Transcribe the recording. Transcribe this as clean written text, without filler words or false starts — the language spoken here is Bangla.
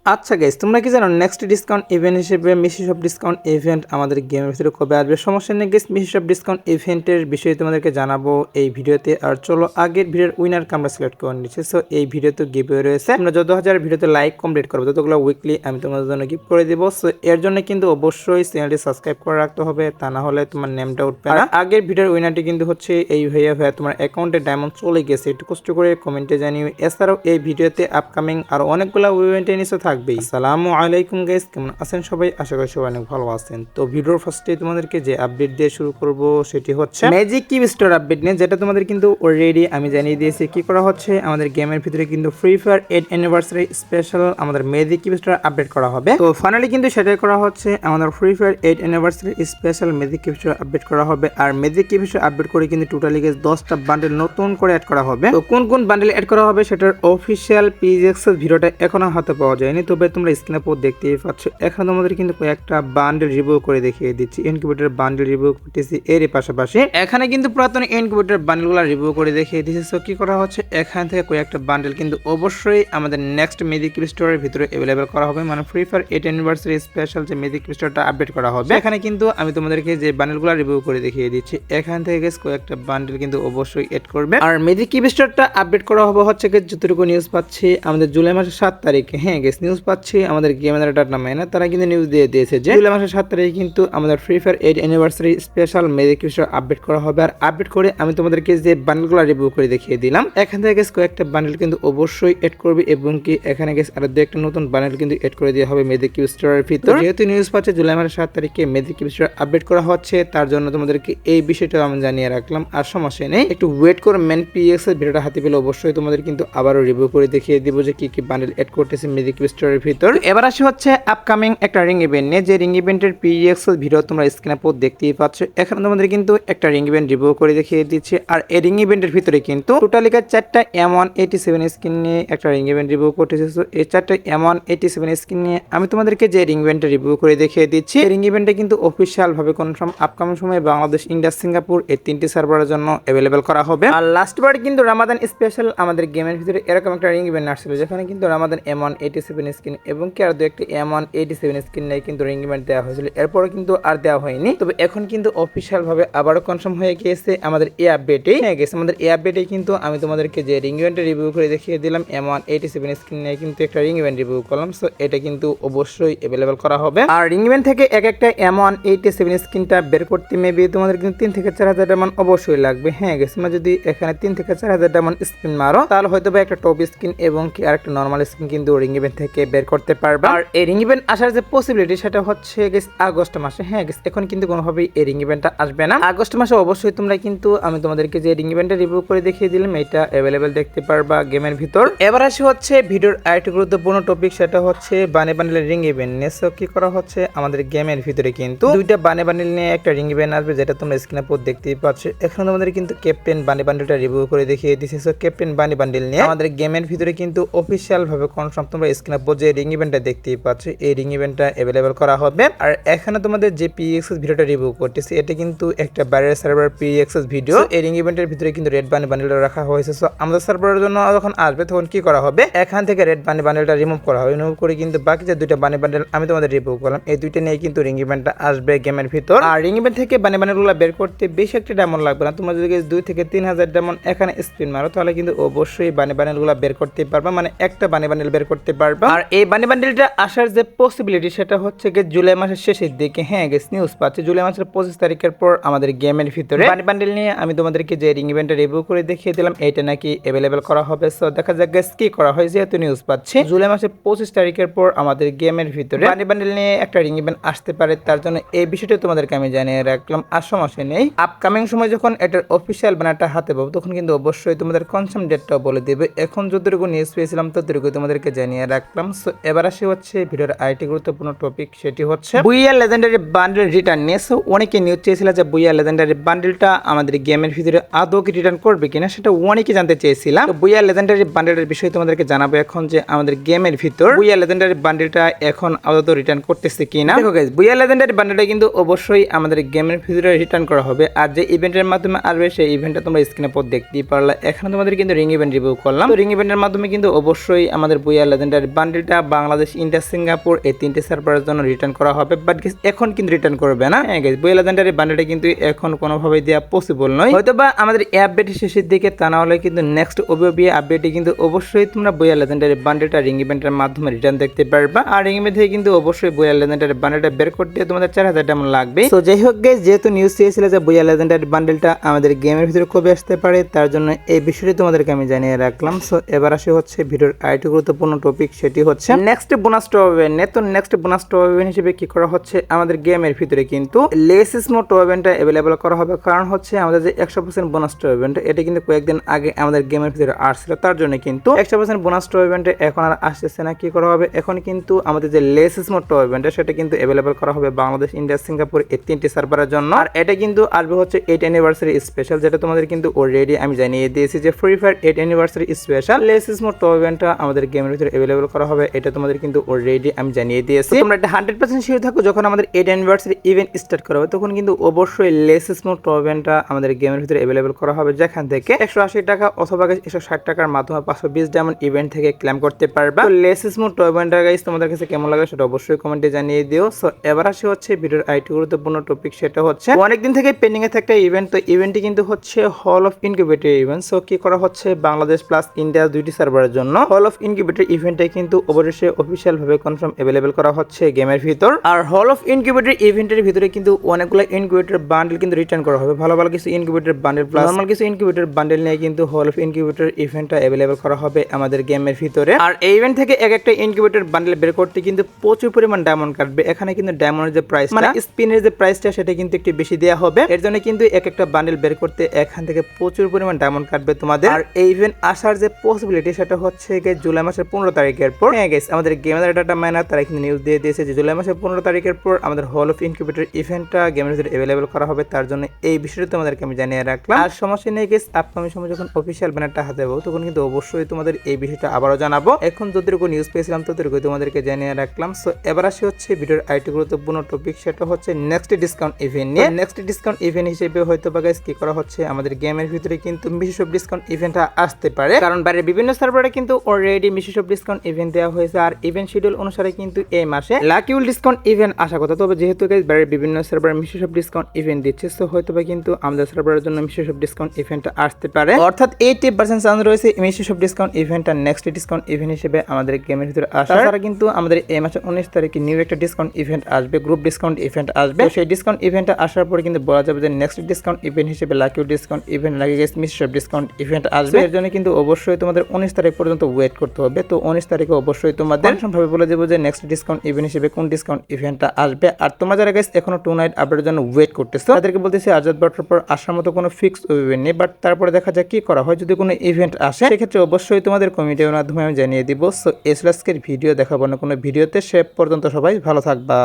আচ্ছা গাইস, তোমরা কি জানো নেক্সট ডিসকাউন্ট ইভেন্ট হিসেবে মিসি শপ ডিসকাউন্ট ইভেন্ট আমাদের গেমের ভিতরে কবে আসবে? সমস্যা নেই গাইস, মিসি শপ ডিসকাউন্ট ইভেন্টের বিষয়ে তোমাদেরকে জানাবো এই ভিডিওতে। আর চলো আগের ভিডিওর উইনারকে আমরা সিলেক্ট করে নিচ্ছি। সো এই ভিডিওতে গিভওয়ে রয়েছে, আমরা যত হাজার ভিডিওতে লাইক কমপ্লিট করবো ততগুলো উইকলি আমি তোমাদের জন্য গিফট করে দিব। সো এর জন্য কিন্তু অবশ্যই চ্যানেলটি সাবস্ক্রাইব করে রাখতে হবে, তা না হলে তোমার নেমটা উঠবে না। আগের ভিডিওর উইনারটি কিন্তু হচ্ছে এই ভাইয়া তোমার অ্যাকাউন্টে ডায়মন্ড চলে গেছে, একটু কষ্ট করে কমেন্টে জানিও। এছাড়াও এই ভিডিওতে আপকামিং আর অনেকগুলো ইভেন্টের নিচে থাকবেই। আসসালামু আলাইকুম গাইস, কেমন আছেন সবাই? আশা করি সবাই অনেক ভালো আছেন। তো ভিডিওর ফার্স্টে তোমাদেরকে যে আপডেট দিয়ে শুরু করব সেটি হচ্ছে ম্যাজিক কিউব স্টোর আপডেট নিয়ে, যেটা তোমাদের কিন্তু অলরেডি আমি জানিয়ে দিয়েছি কি করা হচ্ছে। আমাদের গেমের ভিতরে কিন্তু ফ্রি ফায়ার 8 অ্যানিভার্সারি স্পেশাল আমাদের ম্যাজিক কিউব স্টোর আপডেট করা হবে। তো ফাইনালি কিন্তু সেটাই করা হচ্ছে, আমাদের free Fire 8 anniversary special magic cube store update করা হবে। আর ম্যাজিক কিউব স্টোর আপডেট করে কিন্তু টোটালি 10টা বান্ডেল নতুন করে অ্যাড করা হবে। তো কোন কোন বান্ডেল অ্যাড করা হবে সেটার অফিসিয়াল পিএক্সএস ভিডিওটা এখনো হাতে পাওয়া যায়নি, তবে তোমরা স্ক্রিনে দেখতেই পাচ্ছ। এখন তোমাদের কিন্তু কয়েকটা বান্ডেল রিভিউ করে দেখিয়ে দিচ্ছি। ইনকিউবেটর বান্ডেল রিভিউ করতেছি, এর পাশাপাশি এখানে কিন্তু পুরাতন ইনকিউবেটর বান্ডেলগুলো রিভিউ করে দেখিয়ে দিচ্ছি। সো কি করা হচ্ছে, এখান থেকে কয়েকটা বান্ডেল কিন্তু অবশ্যই আমাদের নেক্সট ম্যাজিক স্টোরের ভিতরে অ্যাভেলেবেল করা হবে, মানে ফ্রি ফায়ার 8 অ্যানিভার্সারি স্পেশাল যে ম্যাজিক স্টোরটা আপডেট করা হবে। এখানে কিন্তু আমি তোমাদেরকে যে বান্ডেলগুলো রিভিউ করে দেখিয়ে দিচ্ছি, এখান থেকে কয়েকটা বান্ডেল কিন্তু অবশ্যই এড করবে। আর ম্যাজিক স্টোরটা আপডেট করা হবে হচ্ছে যতটুকু নিউজ পাচ্ছি আমাদের জুলাই মাসের 7 তারিখে। হ্যাঁ গেস, নিউজ পাচ্ছি আমাদের গেমের নামে না, তারা কিন্তু নিউজ দিয়ে দিয়েছে যে জুলাই মাসের 7 তারিখে কিন্তু আমাদের free Fire 8 anniversary special magic store update করা হবে। আর আপডেট করে আমি তোমাদেরকে যে বান্ডেলগুলো রিভিউ করে দেখিয়ে দিলাম, এখান থেকে কয়েকটা বান্ডেল কিন্তু অবশ্যই এড করবে, এবং কি এখানে আরো দু একটা নতুন বান্ডেল কিন্তু এড করে দেওয়া হবে ম্যাজিক স্টোরের ভিতর। যেহেতু নিউজ পাচ্ছে জুলাই মাসের 7 তারিখে ম্যাজিক স্টোর আপডেট করা হচ্ছে, তার জন্য তোমাদেরকে এই বিষয়টা আমি জানিয়ে রাখলাম। আর সমস্যা নেই, একটু ওয়েট করে মেন পিএক্স এর ভিডিওটা হাতে পেলে অবশ্যই তোমাদের কিন্তু আবারও রিভিউ করে দেখিয়ে দিব যে কি কি বান্ডেল এড করতেছে ম্যাজিক স্টোরের ভিতর। এবার আসি হচ্ছে আপকামিং একটা রিং ইভেন্ট নিয়ে, যে রিং ইভেন্টের পিএক্স ভিডিও তোমরা স্ক্রিনে দেখতেই পাচ্ছ। এখানে তোমাদের কিন্তু একটা রিং ইভেন্ট রিভিউ করে দেখিয়ে দিচ্ছি। আর এই রিং ইভেন্টের ভিতরে কিন্তু টোটালি 4টা M187 স্কিন নিয়ে একটা রিং ইভেন্ট রিভিউ করতেছে। এই 4টা M187 স্কিন নিয়ে আমি তোমাদেরকে যে রিং ইভেন্টটা রিভিউ করে দেখিয়ে দিচ্ছি, এই রিং ইভেন্টটা কিন্তু অফিসিয়াল ভাবে কনফার্ম আপকামিং সময়ে বাংলাদেশ, ইন্ডিয়া, সিঙ্গাপুর এই 3টি সার্ভারের জন্য অ্যাভেলেবেল করা হবে। আর লাস্ট বার কিন্তু রামাদান স্পেশাল আমাদের গেমের ভিতরে এরকম একটা রিং ইভেন্ট আসছিল, যেখানে কিন্তু রামাদান M187 স্কিন এবং কি আর দু একটা M187 স্কিন নিয়ে কিন্তু রিং ইভেন্ট দেওয়া হয়েছিল। এরপরে কিন্তু আর দেওয়া হয়নি, তবে এখন কিন্তু অফিসিয়াল ভাবে আবারও কনফার্ম হয়ে গিয়েছে আমাদের এই আপডেটেই। হয়ে গেছে আমাদের এই আপডেটেই কিন্তু আমি তোমাদেরকে যে রিং ইভেন্টের রিভিউ করে দেখিয়ে দিলাম, M187 স্কিন নিয়ে কিন্তু একটা রিং ইভেন্ট রিভিউ করলাম। সো এটা কিন্তু অবশ্যই অ্যাভেলেবেল করা হবে। আর রিং ইভেন্ট থেকে এক একটা M187 স্কিনটা বের করতে মেবি তোমাদের কিন্তু 3 থেকে 4,000 ডায়মন্ড অবশ্যই লাগবে। হ্যাঁ গেছে, যদি এখানে 3 থেকে 4,000 ডায়মন্ড স্পিন মারো, তাহলে হয়তো বা একটা টপ স্কিন এবং কি আর একটা নর্মাল স্কিন কিন্তু রিং ইভেন্ট থেকে বের করতে পারবে। আর এই রিং ইভেন্ট আসার যে পসিবিলিটি সেটা হচ্ছে আগস্ট মাসে। হ্যাঁ গেছে, এখন কিন্তু কোনোভাবেই এই রিং ইভেন্টটা আসবে না। আগস্ট মাসে অবশ্যই তোমরা কিন্তু আমি তোমাদেরকে যে রিং ইভেন্টটা রিভিউ করে দেখিয়ে দিলাম, এটা অ্যাভেলেবেল দেখতে পারবা গেমের ভিতর। এবার আসি হচ্ছে ভিডিওর আরেকটি গুরুত্বপূর্ণ টপিক, সেটা হচ্ছে বানে বান্ডেলের রিং ইভেন্ট নিয়ে। সো কি করা হচ্ছে, আমাদের গেমের ভিতরে কিন্তু দুইটা বানে বান্ডেল নিয়ে একটা রিং ইভেন্ট আসবে, যেটা তোমরা স্ক্রিনে দেখতেই পাচ্ছ। এখন তোমাদের কিন্তু ক্যাপ্টেন বানি বান্ডেলটা রিভিউ করে দেখিয়ে দিয়েছি। সো ক্যাপ্টেন বানি বান্ডেল নিয়ে আমাদের গেমের ভিতরে কিন্তু অফিসিয়াল ভাবে কনফার্ম, তোমরা স্ক্রিনে যে রিং ইভেন্টটা দেখতেই পাচ্ছ, এই রিং ইভেন্টটা অ্যাভেলেবল করা হবে। আর এখানে তোমাদের যে পিএক্সএস ভিডিওটা রিভিউ করতেছি, এটা কিন্তু একটা বাইরের সার্ভার পিএক্সএস ভিডিও। এই রিং ইভেন্টের ভিতরে কিন্তু রেড বানি বান্ডেলটা রাখা হয়েছে। সো আমাদের সার্ভারের জন্য যখন আসবে তখন কি করা হবে, এখান থেকে রেড বানি বান্ডেলটা রিমুভ করা হবে। রিমুভ করে কিন্তু বাকি যে দুইটা বানি বান্ডেল আমি তোমাদের রিভিউ করলাম, এই দুইটা নিয়ে কিন্তু রিং ইভেন্টটা আসবে গেমের ভিতর। আর রিং ইভেন্ট থেকে বানি বান্ডেলগুলো বের করতে বেশি একটা ডায়মন্ড লাগবে না। তোমরা যদি 2 থেকে 3,000 ডায়মন্ড এখানে স্পিন মারো, তাহলে কিন্তু অবশ্যই বানি বান্ডেলগুলো বের করতে পারবা, মানে একটা বানি বান্ডেল বের করতে পারবা। আর এই বানি বান্ডেলটা আসার যে পসিবিলিটি সেটা হচ্ছে জুলাই মাসের শেষের দিকে। হ্যাঁ গেস, নিউজ পাচ্ছি জুলাই মাসের 25 তারিখের পর আমাদের গেমের ভিতরে বানি বান্ডেল নিয়ে আমি তোমাদেরকে যে রিং ইভেন্টটা রিভিউ করে দেখিয়ে দিলাম, এটা নাকি অ্যাভেলেবেল করা হবে। সো দেখা যাক গেস কি করা হয়। যেহেতু নিউজ পাচ্ছি জুলাই মাসের 25 তারিখের পর আমাদের গেমের ভিতরে বানি বান্ডেল নিয়ে একটা রিং ইভেন্ট আসতে পারে, তার জন্য এই বিষয়টা তোমাদেরকে আমি জানিয়ে রাখলাম। আর সমস্যা নেই, আপকামিং সময় যখন এটার অফিসিয়াল ব্যানারটা হাতে পাবো তখন কিন্তু অবশ্যই তোমাদের কনফার্ম ডেটটাও বলে দেবে। এখন যতটুকু নিউজ পেয়েছিলাম ততটুকু তোমাদেরকে জানিয়ে রাখলাম। সো এবার আসি হচ্ছে ভিডিওর আরেকটি গুরুত্বপূর্ণ টপিক, সেটি হচ্ছে বুইয়া লেজেন্ডারি বান্ডেল রিটার্ন নিয়ে। সো অনেকে নিউজ চেয়েছিল যে বুইয়া লেজেন্ডারি বান্ডেলটা আমাদের গেমের ভিতরে আদৌ কি রিটার্ন করবে কিনা, সেটা অনেকে জানতে চেয়েছিলাম। তো বুইয়া লেজেন্ডারি বান্ডেলের বিষয়ে তোমাদেরকে জানাবো এখন, যে আমাদের গেমের ভিতর বুইয়া লেজেন্ডারি বান্ডেলটা এখন আদৌ রিটার্ন করতেছে কিনা। দেখো গাইস, বুইয়া লেজেন্ডারি বান্ডেলটা কিন্তু অবশ্যই আমাদের গেমের ভিতরে রিটার্ন করা হবে। আর যে ইভেন্টের মাধ্যমে আসবে সেই ইভেন্টটা তোমরা স্ক্রিনে দেখতেই পারলা। এখানে তোমাদের কিন্তু রিং ইভেন্ট রিভিউ করলাম। তো রিং ইভেন্টের মাধ্যমে কিন্তু অবশ্যই আমাদের বুইয়া লেজেন্ডারি বান্ডেল বান্ডেলটা বাংলাদেশ, ইন্ডিয়া, সিঙ্গাপুর এই 3টে সার্ভারের জন্য রিটার্ন করা হবে, বাট গাইস এখন কিন্তু রিটার্ন করবে না। হ্যাঁ গাইস, বুয়া লেজেন্ডারি বান্ডেলটা কিন্তু এখন কোনোভাবে দেওয়া পসিবল নয়, হয়তোবা আমাদের আপডেটের শেষের দিকে, তা না হলে কিন্তু নেক্সট ওবিবি আপডেটে কিন্তু অবশ্যই তোমরা বুয়া লেজেন্ডারি বান্ডেলটা রিং ইভেন্টের মাধ্যমে রিটার্ন দেখতে পারবা। আর রিং ইভেন্ট থেকে কিন্তু অবশ্যই বুয়া লেজেন্ডারি বান্ডেলটা বের করতে তোমাদের 4000 ডায়মন্ড লাগবে। তো যাই হোক গাইস, যেহেতু নিউজ চেয়েছিল যে বুয়া লেজেন্ডারি বান্ডেলটা আমাদের গেমের ভিতরে কবে আসতে পারে, তার জন্য এই বিষয়টি তোমাদেরকে আমি জানিয়ে রাখলাম। সো এবার আসে হচ্ছে ভিডিওর আরেকটি গুরুত্বপূর্ণ টপিক, সেটি হচ্ছে নেক্সট বোনাস টপ ইভেন্ট। তো নেক্সট বোনাস টপ ইভেন্ট হিসেবে কি করা হচ্ছে, আমাদের গেমের ভিতরে কিন্তু লেস স্মো টপ ইভেন্টটা অ্যাভেলেবল করা হবে। কারণ হচ্ছে আমাদের যে 100% বোনাস টপ ইভেন্ট, এটা কিন্তু কয়েকদিন আগে আমাদের গেমের ভিতরে আসছিল, তার জন্য কিন্তু 100% বোনাস টপ ইভেন্টে এখন আর আসতেছে না। কি করা হবে, এখন কিন্তু আমাদের যে লেস স্মো টপ ইভেন্ট সেটা কিন্তু অ্যাভেলেবল করা হবে বাংলাদেশ, ইন্ডিয়া, সিঙ্গাপুর এই 3টি সার্ভারের জন্য। আর এটা কিন্তু আসবে হচ্ছে 8 অ্যানিভার্সারি স্পেশাল, যেটা তোমাদের কিন্তু অলরেডি আমি জানিয়ে দিয়েছি যে ফ্রি ফায়ার 8 অ্যানিভার্সারি স্পেশাল লেস স্মো টপ ইভেন্টটা আমাদের গেমের ভিতরে অ্যাভেলেবল করা হবে। এটা তোমাদের কিন্তু অলরেডি আমি জানিয়ে দিয়েছি। তোমরা এটা 100% শিওর থাকো, যখন আমাদের 8 অ্যানিভার্সারি ইভেন্ট স্টার্ট করা হবে তখন কিন্তু অবশ্যই লেস স্মো টপ ইভেন্টটা আমাদের গেমের ভিতরে অ্যাভেলেবল করা হবে, যেখান থেকে 180 টাকা অথবা 160 টাকার মাধ্যমে 520 ডায়মন্ড ইভেন্ট থেকে ক্লেম করতে পারবা। তো লেস স্মো টপ ইভেন্টটা গাইস তোমাদের কাছে কেমন লাগে সেটা অবশ্যই কমেন্টে জানিয়ে দিও। সো এবার আসে হচ্ছে ভিডিওর আরেকটি গুরুত্বপূর্ণ টপিক, সেটা হচ্ছে অনেকদিন থেকে পেন্ডিং এ থাকা ইভেন্ট। তো ইভেন্টটি কিন্তু হচ্ছে hall of incubator event. So কি করা হচ্ছে, বাংলাদেশ প্লাস ইন্ডিয়া 2টি সার্ভারের জন্য হল অফ ইনকিউবেটর ইভেন্টে কিন্তু অবশ্যই অফিসিয়াল ভাবে কনফার্ম অ্যাভেলেবল করা হচ্ছে গেমের ভিতর। আর হল অফ ইনকিউবেটর ইভেন্টের ভিতরে কিন্তু অনেকগুলো ইনকিউবেটর বান্ডেল কিন্তু রিটার্ন করা হবে। ভালো ভালো কিছু ইনকিউবেটর বান্ডেল প্লাস নরমাল কিছু ইনকিউবেটর বান্ডেল নিয়ে কিন্তু হল অফ ইনকিউবেটর ইভেন্টটা অ্যাভেলেবল করা হবে আমাদের গেমের ভিতরে। আর এই ইভেন্ট থেকে এক একটা ইনকিউবেটর বান্ডেল বের করতে কিন্তু প্রচুর পরিমাণ ডায়মন্ড কাটবে। এখানে কিন্তু ডায়মন্ডের যে প্রাইস, মানে স্পিনের যে প্রাইসটা, সেটা কিন্তু একটু বেশি দেওয়া হবে। এর জন্য কিন্তু এক একটা বান্ডেল বের করতে এখান থেকে প্রচুর পরিমাণ ডায়মন্ড কাটবে তোমাদের। আর এই ইভেন্ট আসার যে পসিবিলিটি, সেটা হচ্ছে জুলাই মাসের 15 তারিখের পর। হ্যাঁ গাইস, আমাদের গেমের ডাটা মাইনার তারা কিন্তু নিউজ দিয়ে দিয়েছে যে জুলাই মাসের 15 তারিখের পর আমাদের হল অফ ইনকিউবেটর ইভেন্টটা গেমের ভিতরে অ্যাভেলেবল করা হবে। তার জন্য এই বিষয়টা তোমাদেরকে আমি জানিয়ে রাখলাম। আর সমস্যা নেই গাইস, আপকামিং সময় যখন অফিসিয়াল ব্যানারটা হাতে পাবো তখন কিন্তু অবশ্যই তোমাদের এই বিষয়টা আবারও জানাবো। এখন যতটুকু নিউজ পেয়েছিলাম ততটুকু তোমাদেরকে জানিয়ে রাখলাম। সো এবার আসি হচ্ছে ভিডিওর আরেকটি গুরুত্বপূর্ণ টপিক, সেটা হচ্ছে নেক্সট ডিসকাউন্ট ইভেন্ট নিয়ে। নেক্সট ডিসকাউন্ট ইভেন্ট হিসেবে হয়তো বা গাইস কি করা হচ্ছে, আমাদের গেমের ভিতরে কিন্তু মিশো শপ ডিসকাউন্ট ইভেন্টটা আসতে পারে। কারণ বাইরের বিভিন্ন সার্ভারে কিন্তু already Meesho shop discount event দেওয়া হয়েছে। আর ইভেন্ট শিডিউল অনুসারে কিন্তু এই মাসে লাকি উইল ডিসকাউন্ট ইভেন্ট আসা কথা। তবে যেহেতু গাইস বাইরের বিভিন্ন সার্ভারে মিশো শপ ডিসকাউন্ট ইভেন্ট দিচ্ছে, সো হয়তো বা কিন্তু আমাদের সার্ভারের জন্য মিশো শপ ডিসকাউন্ট ইভেন্টটা আসতে পারে। অর্থাৎ 80% চান্স রয়েছে মিশো শপ ডিসকাউন্ট ইভেন্টটা নেক্সট ডিসকাউন্ট ইভেন্ট হিসেবে আমাদের গেমের ভিতরে আসা। তাছাড়া কিন্তু আমাদের এই মাসের 19 তারিখে নিউ একটা ডিসকাউন্ট ইভেন্ট আসবে, গ্রুপ ডিসকাউন্ট ইভেন্ট আসবে। সেই ডিসকাউন্ট ইভেন্টটা আসার পরে কিন্তু বলা যাবে যে নেক্সট ডিসকাউন্ট ইভেন্ট হিসেবে লাকি উইল ডিসকাউন্ট ইভেন্ট লাগে গেছে মিশো শপ ডিসকাউন্ট ইভেন্ট আসবে। এর জন্য কিন্তু অবশ্যই তোমাদের 19 তারিখ পর্যন্ত ওয়েট করতে হবে। তো 19 তারিখে অবশ্যই তোমাদের কনফার্মভাবে বলে দেবো যে নেক্সট ডিসকাউন্ট ইভেন্ট হিসেবে কোন ডিসকাউন্ট ইভেন্টটা আসবে। আর তোমরা যারা গাইস এখনো 2 নাইট আপডেটের জন্য ওয়েট করতেছো, তাদেরকে বলতেছি আজাদ বাটার পর আসার মতো কোনো ফিক্স ইভেন্ট নেই, বাট তারপরে দেখা যাক কি করা হয়। যদি কোনো ইভেন্ট আসে সেক্ষেত্রে অবশ্যই তোমাদের কমিটির মাধ্যমে আমি জানিয়ে দিব। সো এসলাস্কের ভিডিও দেখাবো না কোনো ভিডিওতে। সে পর্যন্ত সবাই ভালো থাকবা।